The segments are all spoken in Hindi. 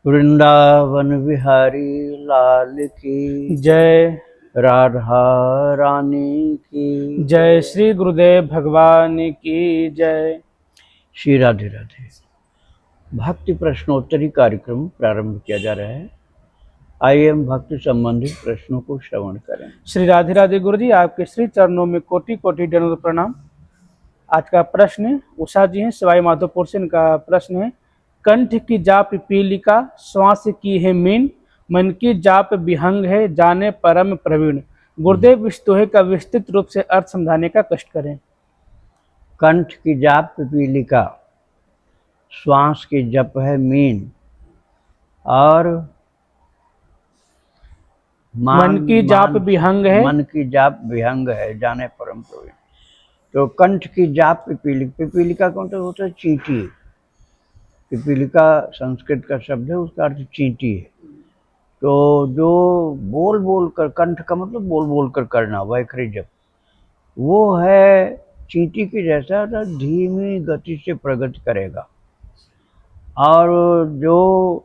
वृंदावन बिहारी लाल की जय। राधा रानी की जय श्री गुरुदेव भगवान की जय। श्री राधे राधे। भक्ति प्रश्नोत्तरी कार्यक्रम प्रारंभ किया जा रहा है। आइए हम भक्ति संबंधित प्रश्नों को श्रवण करें। श्री राधे राधे गुरु जी, आपके श्री चरणों में कोटि कोटि दंडवत प्रणाम। आज का प्रश्न उषा जी हैं सवाई माधोपुर से। इनका प्रश्न है, कंठ की जाप पीलिका, श्वास की है मीन, मन की जाप विहंग है, जाने परम प्रवीण। गुरुदेव इस दोहे का विस्तृत रूप से अर्थ समझाने का कष्ट करें। कंठ की जाप पीलिका, श्वास की जप है मीन, और मन की जाप विहंग है, मन की जाप विहंग है, जाने परम प्रवीण। तो कंठ की जाप पिपीलिका कौन तो होता है? चींटी। पिपीलिका संस्कृत का शब्द है, उसका अर्थ चींटी है। तो जो बोल बोल कर, कंठ का मतलब बोल बोल कर करना, वैखरी जप, वो है चींटी की जैसा धीमी गति से प्रगति करेगा। और जो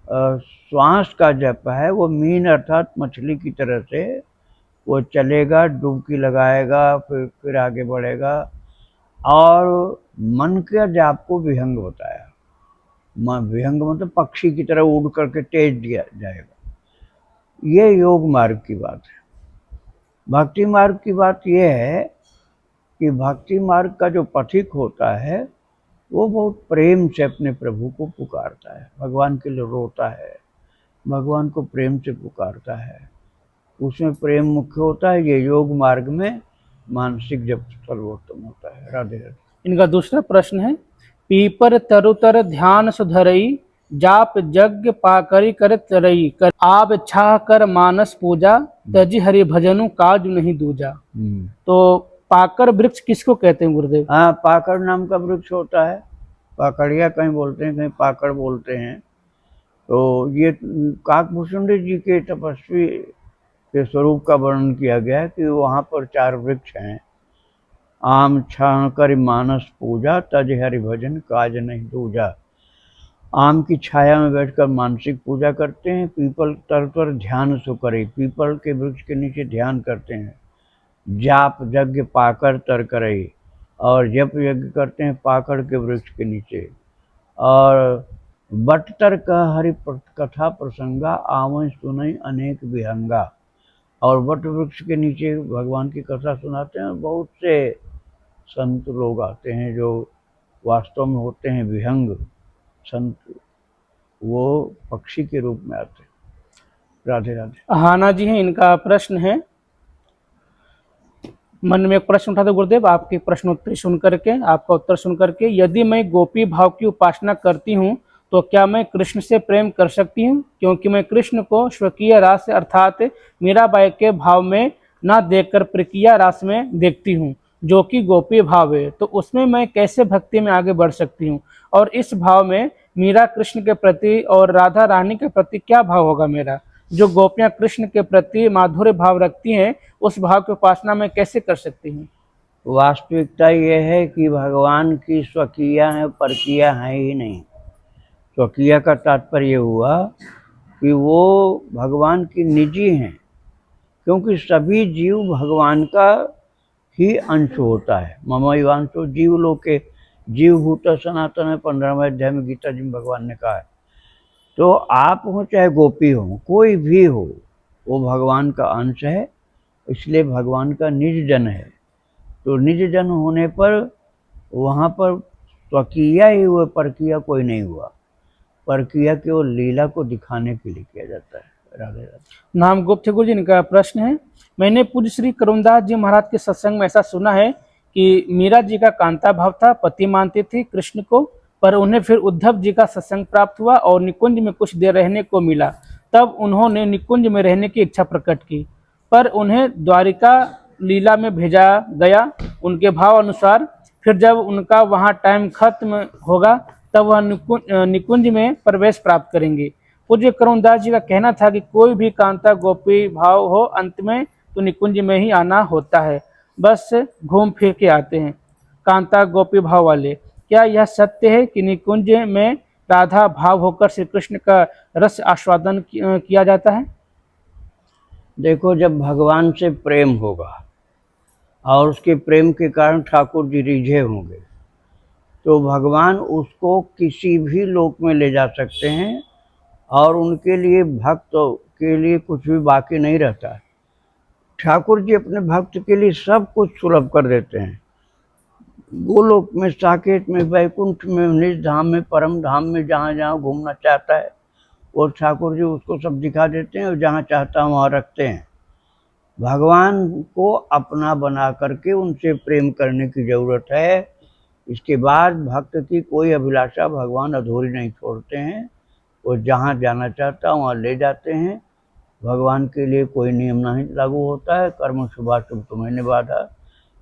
श्वास का जप है वो मीन अर्थात मछली की तरह से वो चलेगा, डुबकी लगाएगा, फिर आगे बढ़ेगा। और मन के जाप को विहंग बताया। विहंग मतलब पक्षी की तरह उड़ करके तेज दिया जाएगा। ये योग मार्ग की बात है। भक्ति मार्ग की बात यह है कि भक्ति मार्ग का जो पथिक होता है वो बहुत प्रेम से अपने प्रभु को पुकारता है, भगवान के लिए रोता है, भगवान को प्रेम से पुकारता है, उसमें प्रेम मुख्य होता है। ये योग मार्ग में मानसिक जप सर्वोत्तम होता है। राधे राधे। इनका दूसरा प्रश्न है, पीपर तरुतर ध्यान सुधरई, जाप यज्ञ पाकरी कर तरई, कर आब छाह कर मानस पूजा, तजी हरि भजनु काज नहीं दूजा। तो पाकर वृक्ष किसको कहते हैं गुरुदेव? हाँ, पाकड़ नाम का वृक्ष होता है। पाकड़िया कहीं बोलते हैं, कहीं पाकड़ बोलते हैं। तो ये काकभूषुंडी जी के तपस्वी के स्वरूप का वर्णन किया गया है कि वहाँ पर 4 वृक्ष हैं। आम छाह कर मानस पूजा, तज हरि भजन काज नहीं दूजा। आम की छाया में बैठकर मानसिक पूजा करते हैं। पीपल तर पर ध्यान सो करे, पीपल के वृक्ष के नीचे ध्यान करते हैं। जाप यज्ञ पाकर तर करे, और जप यज्ञ करते हैं पाकड़ के वृक्ष के नीचे। और बटतर का हरि कथा प्रसंगा, आवन सुनई अनेक विहंगा। और वट वृक्ष के नीचे भगवान की कथा सुनाते हैं। बहुत से संत लोग आते हैं जो वास्तव में होते हैं विहंग संत, वो पक्षी के रूप में आते हैं। राधे राधे। हाना जी हैं, इनका प्रश्न है, मन में एक प्रश्न उठा था गुरुदेव, आपके प्रश्नोत्तरी सुन करके, आपका उत्तर सुन करके, यदि मैं गोपी भाव की उपासना करती हूँ तो क्या मैं कृष्ण से प्रेम कर सकती हूँ? क्योंकि मैं कृष्ण को स्वकीय रास अर्थात मीराबाई के भाव में न देखकर प्रक्रिया रास में देखती हूँ, जो कि गोपी भाव है। तो उसमें मैं कैसे भक्ति में आगे बढ़ सकती हूँ? और इस भाव में मीरा कृष्ण के प्रति और राधा रानी के प्रति क्या भाव होगा मेरा? जो गोपियां कृष्ण के प्रति माधुर्य भाव रखती हैं, उस भाव की उपासना में कैसे कर सकती हूँ? वास्तविकता यह है कि भगवान की स्वकीय है, परकीय है ही नहीं। स्वकीय का तात्पर्य हुआ कि वो भगवान की निजी हैं, क्योंकि सभी जीव भगवान का ही अंश होता है। ममैवांशो जीवलोके जीवभूत सनातन है, 15वें अध्याय में गीता जी में भगवान ने कहा है। तो आप हो चाहे गोपी हो, कोई भी हो, वो भगवान का अंश है, इसलिए भगवान का निज जन है। तो निज जन होने पर वहाँ पर स्वकीय ही हुआ, परकीय कोई नहीं हुआ। परकीय केवल लीला को दिखाने के लिए किया जाता है। राधे राधे। नाम गुप्त गुरु जी, इनका प्रश्न है, मैंने पूज्य श्री करुणदास जी महाराज के सत्संग में ऐसा सुना है कि मीरा जी का कांता भाव था, पति मानती थी कृष्ण को, पर उन्हें फिर उद्धव जी का सत्संग प्राप्त हुआ और निकुंज में कुछ देर रहने को मिला। तब उन्होंने निकुंज में रहने की इच्छा प्रकट की, पर उन्हें द्वारिका लीला में भेजा गया उनके भाव अनुसार। फिर जब उनका वहाँ टाइम खत्म होगा तब वह निकुंज में प्रवेश प्राप्त करेंगे। पूज्य करुणदास जी का कहना था कि कोई भी कांता गोपी भाव हो, अंत में तो निकुंज में ही आना होता है, बस घूम फिर के आते हैं कांता गोपी भाव वाले। क्या यह सत्य है कि निकुंज में राधा भाव होकर श्री कृष्ण का रस आस्वादन किया जाता है? देखो, जब भगवान से प्रेम होगा और उसके प्रेम के कारण ठाकुर जी रिझे होंगे, तो भगवान उसको किसी भी लोक में ले जा सकते हैं और उनके लिए भक्त के लिए कुछ भी बाकी नहीं रहता है। ठाकुर जी अपने भक्त के लिए सब कुछ सुलभ कर देते हैं। गोलोक में, साकेत में, वैकुंठ में, निज धाम में, परम धाम में, जहाँ जहाँ घूमना चाहता है वो ठाकुर जी उसको सब दिखा देते हैं और जहाँ चाहता है वहाँ रखते हैं। भगवान को अपना बना करके उनसे प्रेम करने की जरूरत है। इसके बाद भक्त की कोई अभिलाषा भगवान अधूरी नहीं छोड़ते हैं। वो जहाँ जाना चाहता है वहाँ ले जाते हैं। भगवान के लिए कोई नियम नहीं लागू होता है, कर्म शुभाशुभ तुम्हें निबाधा।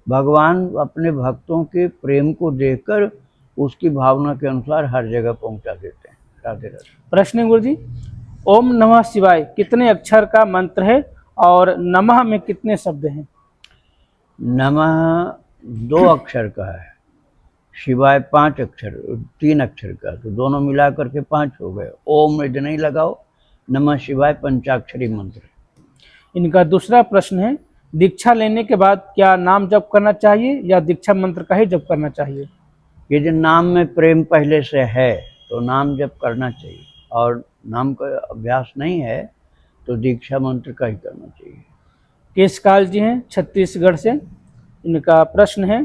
भगवान अपने भक्तों के प्रेम को देखकर उसकी भावना के अनुसार हर जगह पहुंचा देते हैं। राधे राधे। प्रश्न है गुरु जी, ओम नमः शिवाय कितने अक्षर का मंत्र है और नमः में कितने शब्द हैं? नमः 2 अक्षर का है, शिवाय 5 अक्षर, 3 अक्षर का, तो दोनों मिला करके 5 हो गए। ओम में नहीं लगाओ, नमः शिवाय पंचाक्षरी मंत्र। इनका दूसरा प्रश्न है, दीक्षा लेने के बाद क्या नाम जप करना चाहिए या दीक्षा मंत्र का ही जप करना चाहिए? यदि नाम में प्रेम पहले से है तो नाम जप करना चाहिए, और नाम का अभ्यास नहीं है तो दीक्षा मंत्र का ही करना चाहिए। केशकाल जी हैं छत्तीसगढ़ से। इनका प्रश्न है,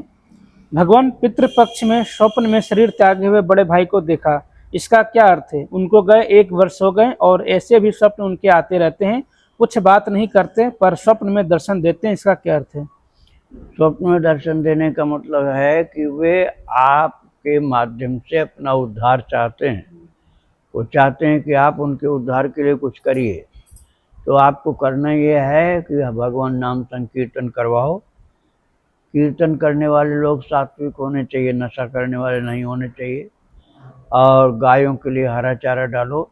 भगवान पितृपक्ष में स्वप्न में शरीर त्यागे हुए बड़े भाई को देखा, इसका क्या अर्थ है? उनको गए 1 वर्ष हो गए और ऐसे भी स्वप्न उनके आते रहते हैं, कुछ बात नहीं करते पर स्वप्न में दर्शन देते हैं, इसका क्या अर्थ है? स्वप्न में दर्शन देने का मतलब है कि वे आपके माध्यम से अपना उद्धार चाहते हैं। वो चाहते हैं कि आप उनके उद्धार के लिए कुछ करिए। तो आपको करना ये है कि भगवान नाम संकीर्तन करवाओ। कीर्तन करने वाले लोग सात्विक होने चाहिए, नशा करने वाले नहीं होने चाहिए। और गायों के लिए हरा चारा डालो,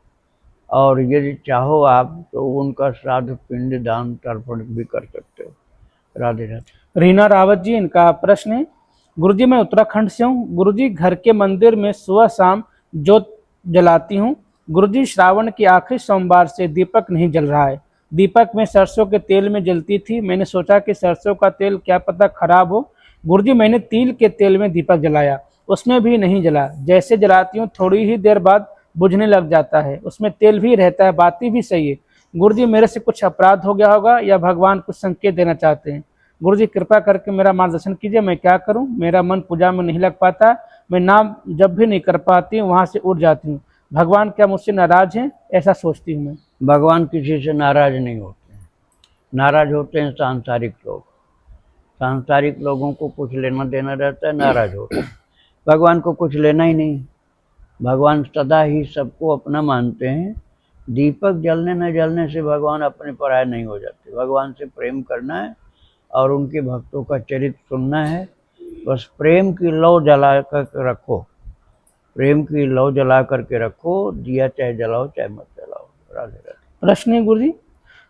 और यदि चाहो आप तो उनका श्राद्ध पिंड दान तर्पण भी कर सकते हो। राधे राधे। रीना रावत जी, इनका प्रश्न है, गुरुजी मैं उत्तराखंड से हूँ। गुरुजी घर के मंदिर में सुबह शाम जोत जलाती हूँ। गुरुजी श्रावण के आखिरी सोमवार से दीपक नहीं जल रहा है। दीपक में सरसों के तेल में जलती थी। मैंने सोचा कि सरसों का तेल क्या पता खराब हो। गुरुजी मैंने तिल के तेल में दीपक जलाया, उसमें भी नहीं जला। जैसे जलाती हूँ थोड़ी ही देर बाद बुझने लग जाता है, उसमें तेल भी रहता है, बाती भी सही है। गुरुजी मेरे से कुछ अपराध हो गया होगा या भगवान कुछ संकेत देना चाहते हैं? गुरुजी कृपा करके मेरा मार्गदर्शन कीजिए, मैं क्या करूं? मेरा मन पूजा में नहीं लग पाता, मैं नाम जब भी नहीं कर पाती हूँ वहां से उठ जाती हूँ। भगवान क्या मुझसे नाराज हैं? ऐसा सोचती हूँ मैं। भगवान किसी से नाराज नहीं होते हैं। नाराज होते हैं सांसारिक लोग। सांसारिक लोगों को कुछ लेना देना रहता है, नाराज होते हैं। भगवान को कुछ लेना ही नहीं। भगवान सदा ही सबको अपना मानते हैं। दीपक जलने न जलने से भगवान अपने पराये नहीं हो जाते। भगवान से प्रेम करना है और उनके भक्तों का चरित्र सुनना है। बस प्रेम की लौ जला कर रखो, प्रेम की लौ जला करके रखो। दिया चाहे जलाओ चाहे मत जलाओ। राधे राधे। प्रश्न है गुरुजी,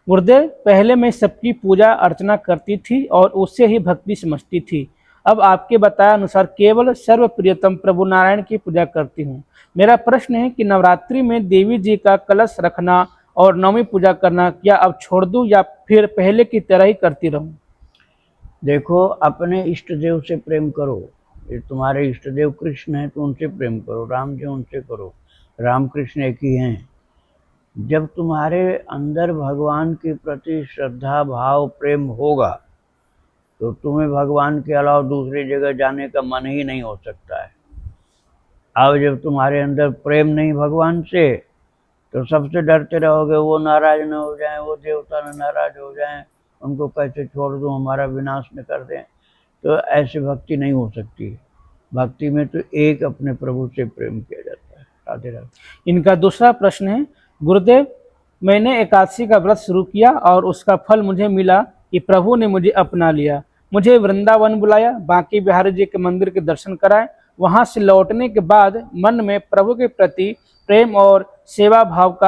गुरुदेव पहले मैं सबकी पूजा अर्चना करती थी और उससे ही भक्ति समझती थी। अब आपके बताया अनुसार केवल सर्वप्रियतम प्रभु नारायण की पूजा करती हूँ। मेरा प्रश्न है कि नवरात्रि में देवी जी का कलश रखना और नवमी पूजा करना क्या अब छोड़ दूं या फिर पहले की तरह ही करती रहूं? देखो, अपने इष्ट देव से प्रेम करो। ये तुम्हारे इष्ट देव कृष्ण हैं तो उनसे प्रेम करो। राम जी उनसे करो, राम कृष्ण एक ही हैं। जब तुम्हारे अंदर भगवान के प्रति श्रद्धा भाव प्रेम होगा तो तुम्हें भगवान के अलावा दूसरी जगह जाने का मन ही नहीं हो सकता है। अब जब तुम्हारे अंदर प्रेम नहीं भगवान से तो सबसे डरते रहोगे वो नाराज न हो जाएं, वो देवता न नाराज हो जाएं, उनको कैसे छोड़ दूं, हमारा विनाश न कर दें। तो ऐसी भक्ति नहीं हो सकती। भक्ति में तो एक अपने प्रभु से प्रेम किया जाता है। राधे राधे। इनका दूसरा प्रश्न है, गुरुदेव मैंने एकादशी का व्रत शुरू किया और उसका फल मुझे मिला कि प्रभु ने मुझे अपना लिया। मुझे वृंदावन बुलाया, बांके बिहारी जी के मंदिर के दर्शन कराए। वहां से लौटने के बाद मन में प्रभु के प्रति प्रेम और सेवा भाव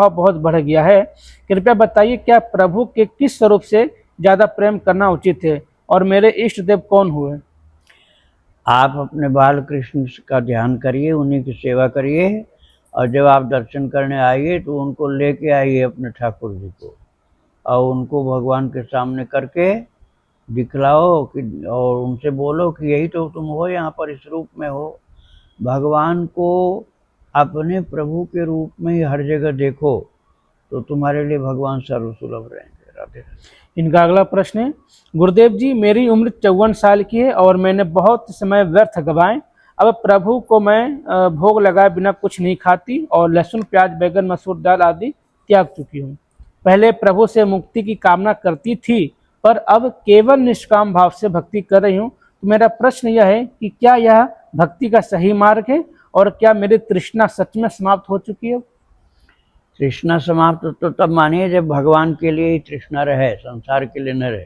बहुत बढ़ गया है। कृपया बताइए क्या प्रभु के किस स्वरूप से ज्यादा प्रेम करना उचित है और मेरे इष्ट देव कौन हुए? आप अपने बाल कृष्ण का ध्यान करिए, उन्हीं की सेवा करिए, और जब आप दर्शन करने आइए तो उनको लेके आइए अपने ठाकुर जी को, और उनको भगवान के सामने करके दिखलाओ कि, और उनसे बोलो कि यही तो तुम हो, यहाँ पर इस रूप में हो। भगवान को अपने प्रभु के रूप में ही हर जगह देखो, तो तुम्हारे लिए भगवान सर्वसुलभ रहेंगे। राधे राधे। इनका अगला प्रश्न है, गुरुदेव जी मेरी उम्र 54 साल की है और मैंने बहुत समय व्यर्थ गवाए। अब प्रभु को मैं भोग लगाए बिना कुछ नहीं खाती और लहसुन प्याज बैगन मसूर दाल आदि त्याग चुकी हूँ। पहले प्रभु से मुक्ति की कामना करती थी, पर अब केवल निष्काम भाव से भक्ति कर रही हूँ। तो मेरा प्रश्न यह है कि क्या यह भक्ति का सही मार्ग है, और क्या मेरी तृष्णा सच में समाप्त हो चुकी है? तृष्णा समाप्त तो तब मानिए जब भगवान के लिए ही तृष्णा रहे, संसार के लिए न रहे।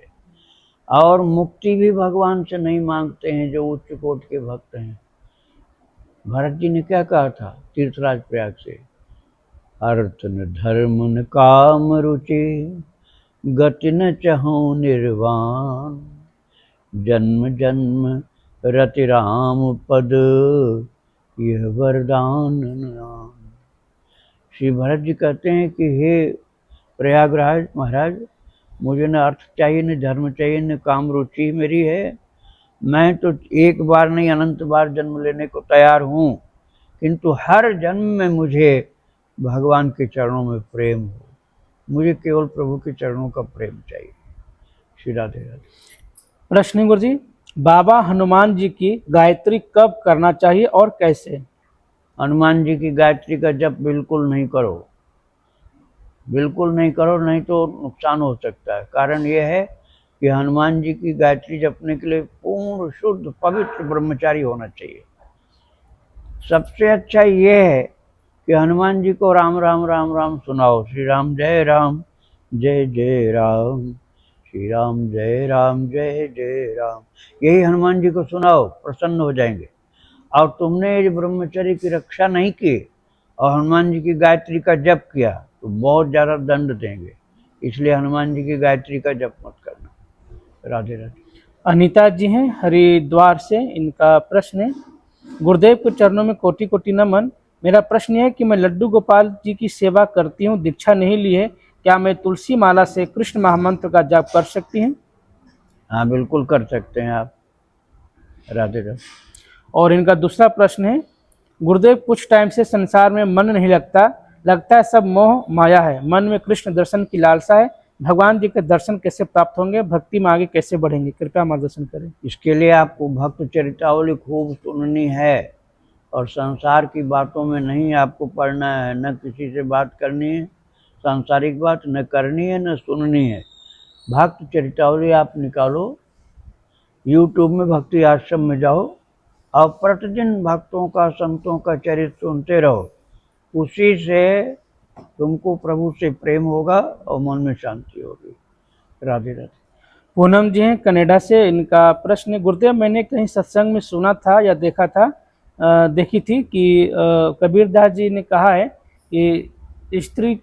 और मुक्ति भी भगवान से नहीं मांगते हैं जो उच्च कोटि के भक्त हैं। भरत जी ने क्या कहा था तीर्थराज प्रयाग से, अर्थ न धर्म न काम रुचि, गति न चहु निर्वाण, जन्म जन्म रति राम पद, यह वरदान नाम। श्री भरत जी कहते हैं कि हे प्रयागराज महाराज, मुझे न अर्थ चाहिए, न धर्म चाहिए, न काम रुचि मेरी है। मैं तो एक बार नहीं अनंत बार जन्म लेने को तैयार हूँ, किंतु हर जन्म में मुझे भगवान के चरणों में प्रेम हो। मुझे केवल प्रभु के चरणों का प्रेम चाहिए। श्री राधे राधे। प्रश्न है गुरु जी, बाबा हनुमान जी की गायत्री कब करना चाहिए और कैसे? हनुमान जी की गायत्री का जप बिल्कुल नहीं करो, बिल्कुल नहीं करो, नहीं तो नुकसान हो सकता है। कारण यह है कि हनुमान जी की गायत्री जपने के लिए पूर्ण शुद्ध पवित्र ब्रह्मचारी होना चाहिए। सबसे अच्छा ये है कि हनुमान जी को राम राम राम राम सुनाओ। श्री राम जय जय राम, श्री राम जय जय राम, यही हनुमान जी को सुनाओ, प्रसन्न हो जाएंगे। और तुमने यदि ब्रह्मचर्य की रक्षा नहीं की और हनुमान जी की गायत्री का जप किया तो बहुत ज़्यादा दंड देंगे। इसलिए हनुमान जी की गायत्री का जप मत करना। राधे राधे। अनीता जी हैं हरिद्वार से, इनका प्रश्न है, गुरुदेव के चरणों में कोटि कोटि नमन। मेरा प्रश्न है कि मैं लड्डू गोपाल जी की सेवा करती हूँ, दीक्षा नहीं ली है, क्या मैं तुलसी माला से कृष्ण महामंत्र का जाप कर सकती हूँ? हाँ बिल्कुल कर सकते हैं आप। राधे राधे। और इनका दूसरा प्रश्न है, गुरुदेव कुछ टाइम से संसार में मन नहीं लगता है सब मोह माया है, मन में कृष्ण दर्शन की लालसा है, भगवान जी के दर्शन कैसे प्राप्त होंगे, भक्ति में आगे कैसे बढ़ेंगे, कृपया मार्गदर्शन करें। इसके लिए आपको भक्त चरितावली खूब सुननी है, और संसार की बातों में नहीं आपको पढ़ना है, न किसी से बात करनी है, सांसारिक बात न करनी है न सुननी है। भक्त चरितावली आप निकालो, यूट्यूब में भक्ति आश्रम में जाओ और प्रतिदिन भक्तों का संतों का चरित्र सुनते रहो। उसी से तुमको प्रभु से प्रेम होगा और मन में शांति होगी। राधे राधे। पूनम जी हैं कनाडा से, इनका प्रश्न है, गुरुदेव मैंने कहीं सत्संग में सुना था या देखी थी कि कबीरदास जी ने कहा है कि स्त्री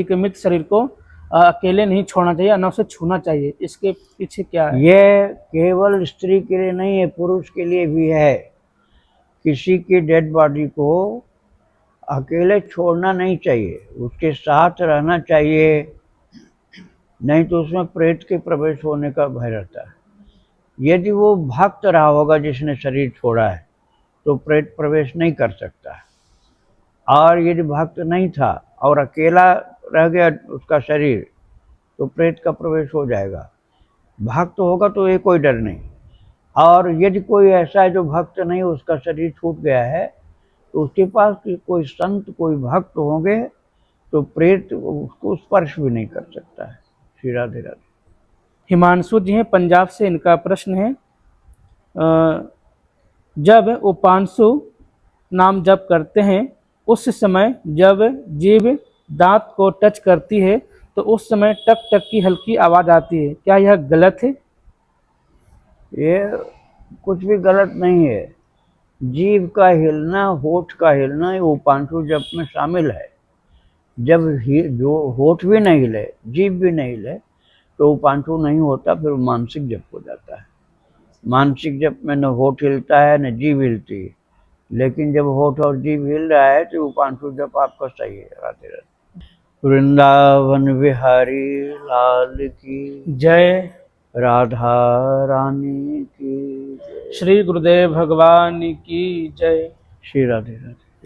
के मृत शरीर को अकेले नहीं छोड़ना चाहिए, न उसे छूना चाहिए। इसके पीछे क्या है? ये केवल स्त्री के लिए नहीं है, पुरुष के लिए भी है। किसी की डेड बॉडी को अकेले छोड़ना नहीं चाहिए, उसके साथ रहना चाहिए, नहीं तो उसमें प्रेत के प्रवेश होने का भय रहता है। यदि वो भक्त रहा होगा जिसने शरीर छोड़ा है तो प्रेत प्रवेश नहीं कर सकता है, और यदि भक्त नहीं था और अकेला रह गया उसका शरीर तो प्रेत का प्रवेश हो जाएगा। भक्त होगा तो ये कोई डर नहीं। और यदि कोई ऐसा है जो भक्त नहीं, उसका शरीर छूट गया है, तो उसके पास कोई संत कोई भक्त होंगे तो प्रेत उसको स्पर्श भी नहीं कर सकता है। श्री राधे राधे। हिमांशु जी हैं पंजाब से, इनका प्रश्न है, जब उपांशु नाम जप करते हैं उस समय जब जीभ दांत को टच करती है तो उस समय टक टक की हल्की आवाज आती है, क्या यह गलत है? ये कुछ भी गलत नहीं है। जीभ का हिलना, होठ का हिलना, ये उपांशु जप में शामिल है। जब जो होठ भी नहीं हिले, जीभ भी नहीं हिले तो उपांशु नहीं होता, फिर मानसिक जप हो जाता है। मानसिक जप में न होठ हिलता है न जीभ हिलती है, लेकिन जब होठ और जीभ हिल रहा है तो उपांशु जप आपका सही है। राधे राधे। वृंदावन बिहारी लाल की जय। राधा रानी की जय। श्री गुरुदेव भगवान की जय। श्री राधे राधे।